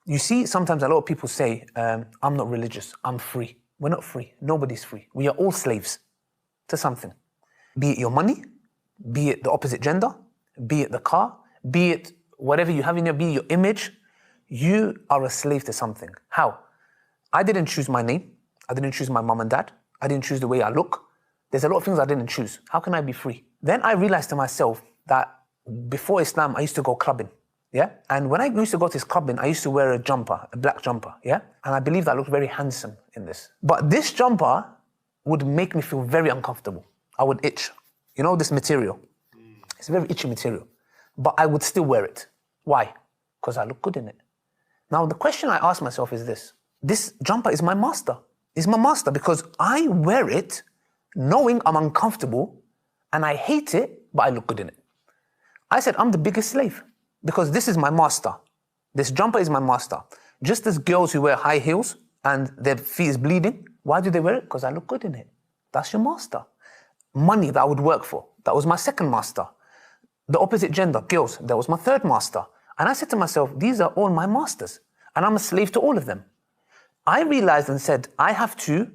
You see, sometimes a lot of people say, I'm not religious, I'm free. We're not free. Nobody's free. We are all slaves to something. Be it your money, be it the opposite gender, be it the car, be it whatever you have in your, be it your image. You are a slave to something. How? I didn't choose my name. I didn't choose my mom and dad. I didn't choose the way I look. There's a lot of things I didn't choose. How can I be free? Then I realized to myself that before Islam, I used to go clubbing. Yeah? And when I used to go to this clubbing, I used to wear a jumper, a black jumper. Yeah? And I believe that I looked very handsome in this. But this jumper would make me feel very uncomfortable. I would itch. You know, this material. It's a very itchy material. But I would still wear it. Why? Because I look good in it. Now, the question I ask myself is this. This jumper is my master. It's my master because I wear it knowing I'm uncomfortable and I hate it, but I look good in it. I said, I'm the biggest slave because this is my master. This jumper is my master. Just as girls who wear high heels and their feet is bleeding, why do they wear it? Because I look good in it. That's your master. Money that I would work for, that was my second master. The opposite gender, girls, that was my third master. And I said to myself, these are all my masters and I'm a slave to all of them. I realized and said, I have to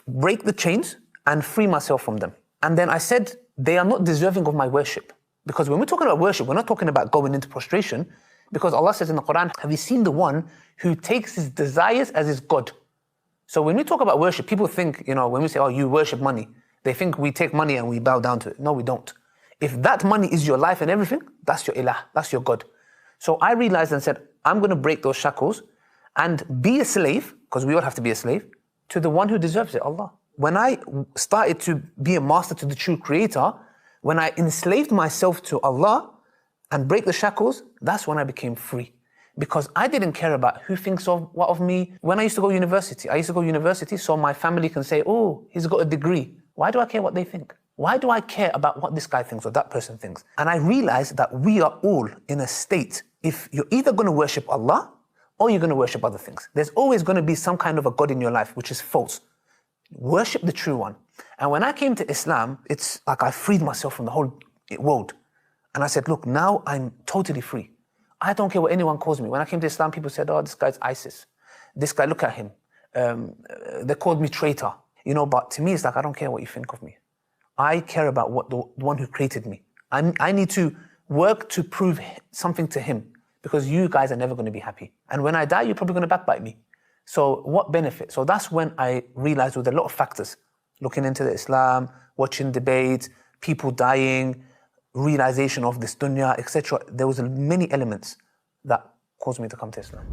break the chains and free myself from them. And then I said, they are not deserving of my worship. Because when we're talking about worship, we're not talking about going into prostration, because Allah says in the Qur'an, have you seen the one who takes his desires as his God? So when we talk about worship, people think, you know, when we say, oh, you worship money, they think we take money and we bow down to it. No, we don't. If that money is your life and everything, that's your ilah, that's your God. So I realized and said, I'm going to break those shackles and be a slave, because we all have to be a slave, to the one who deserves it, Allah. When I started to be a master to the true creator, when I enslaved myself to Allah and break the shackles, that's when I became free. Because I didn't care about who thinks of what of me. When I used to go to university, so my family can say, oh, he's got a degree. Why do I care what they think? Why do I care about what this guy thinks or that person thinks? And I realized that we are all in a state, if you're either going to worship Allah or you're going to worship other things. There's always going to be some kind of a God in your life, which is false. Worship the true one. And when I came to Islam, it's like I freed myself from the whole world. And I said, look, now I'm totally free. I don't care what anyone calls me. When I came to Islam, people said, oh, this guy's ISIS. This guy, look at him. They called me traitor. You know, but to me, it's like, I don't care what you think of me. I care about what the one who created me. I need to work to prove something to him, because you guys are never going to be happy. And when I die, you're probably going to backbite me. So what benefit? So that's when I realized with a lot of factors, looking into the Islam, watching debates, people dying, realization of this dunya, etc. There was many elements that caused me to come to Islam.